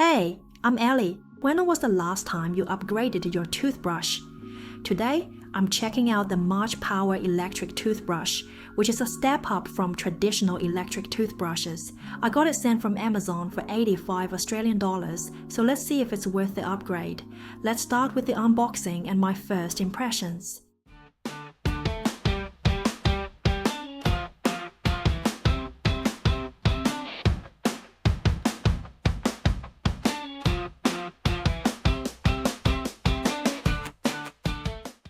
Hey, I'm Elly. When was the last time you upgraded your toothbrush? Today, I'm checking out the Marchpower electric toothbrush, which is a step up from traditional electric toothbrushes. I got it sent from Amazon for 85 Australian dollars, so let's see if it's worth the upgrade. Let's start with the unboxing and my first impressions.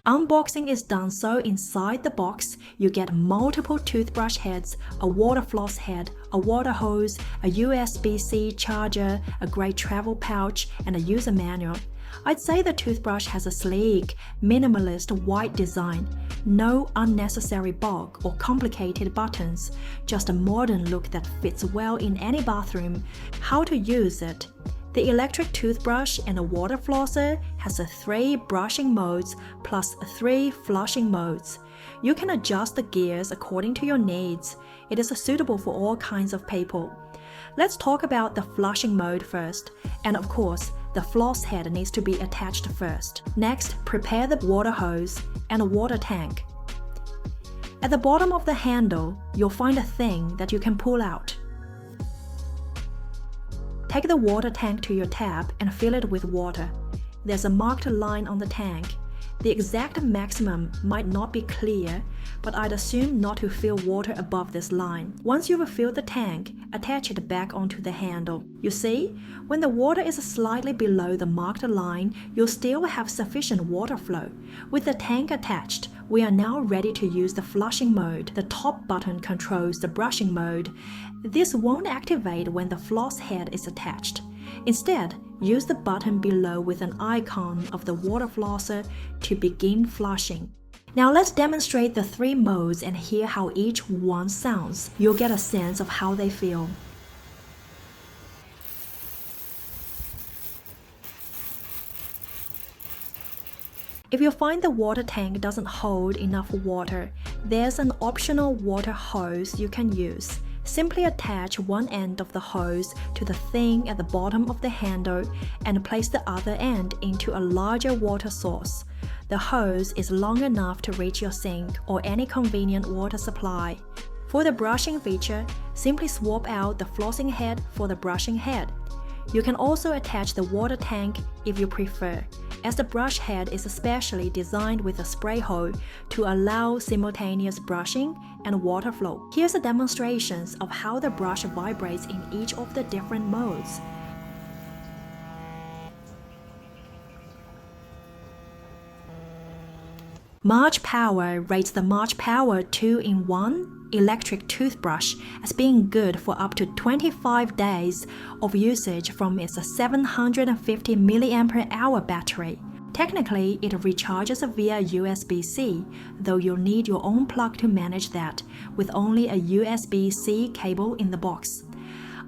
Unboxing is done so inside the box, you get multiple toothbrush heads, a water floss head, a water hose, a USB-C charger, a great travel pouch, and a user manual. I'd say the toothbrush has a sleek, minimalist white design. No unnecessary bulk or complicated buttons, just a modern look that fits well in any bathroom. How to use it? The electric toothbrush and a water flosser has 3 brushing modes plus 3 flushing modes. You can adjust the gears according to your needs. It is suitable for all kinds of people. Let's talk about the flushing mode first. And of course, the floss head needs to be attached first. Next, prepare the water hose and a water tank. At the bottom of the handle, you'll find a thing that you can pull out. Take the water tank to your tap and fill it with water. There's a marked line on the tank. The exact maximum might not be clear, but I'd assume not to fill water above this line. Once you've filled the tank, attach it back onto the handle. You see, when the water is slightly below the marked line, you'll still have sufficient water flow. With the tank attached, we are now ready to use the flushing mode. The top button controls the brushing mode. This won't activate when the floss head is attached. Instead, use the button below with an icon of the water flosser to begin flushing. Now let's demonstrate the 3 modes and hear how each one sounds. You'll get a sense of how they feel. If you find the water tank doesn't hold enough water, there's an optional water hose you can use. Simply attach one end of the hose to the thing at the bottom of the handle and place the other end into a larger water source. The hose is long enough to reach your sink or any convenient water supply. For the brushing feature, simply swap out the flossing head for the brushing head. You can also attach the water tank if you prefer, as the brush head is especially designed with a spray hole to allow simultaneous brushing and water flow. Here's a demonstration of how the brush vibrates in each of the different modes. Marchpower rates the Marchpower 2-in-1 electric toothbrush as being good for up to 25 days of usage from its 750 mAh battery. Technically, it recharges via USB-C, though you'll need your own plug to manage that, with only a USB-C cable in the box.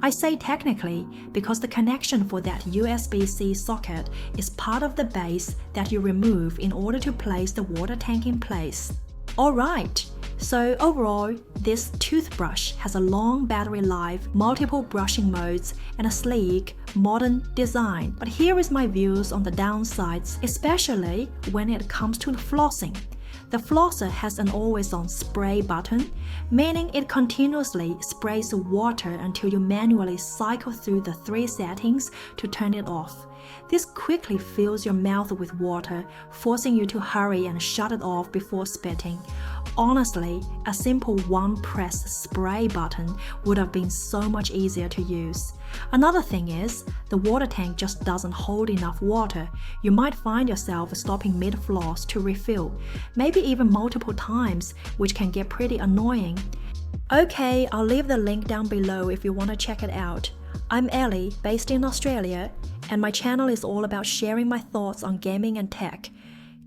I say technically because the connection for that USB-C socket is part of the base that you remove in order to place the water tank in place. Alright, so overall, this toothbrush has a long battery life, multiple brushing modes, and a sleek, modern design. But here is my views on the downsides, especially when it comes to flossing. The flosser has an always-on spray button, meaning it continuously sprays water until you manually cycle through the 3 settings to turn it off. This quickly fills your mouth with water, forcing you to hurry and shut it off before spitting. Honestly, a simple one-press spray button would have been so much easier to use. Another thing is, the water tank just doesn't hold enough water. You might find yourself stopping mid-floss to refill, maybe even multiple times, which can get pretty annoying. Okay, I'll leave the link down below if you want to check it out. I'm Elly, based in Australia, and my channel is all about sharing my thoughts on gaming and tech.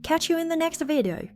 Catch you in the next video.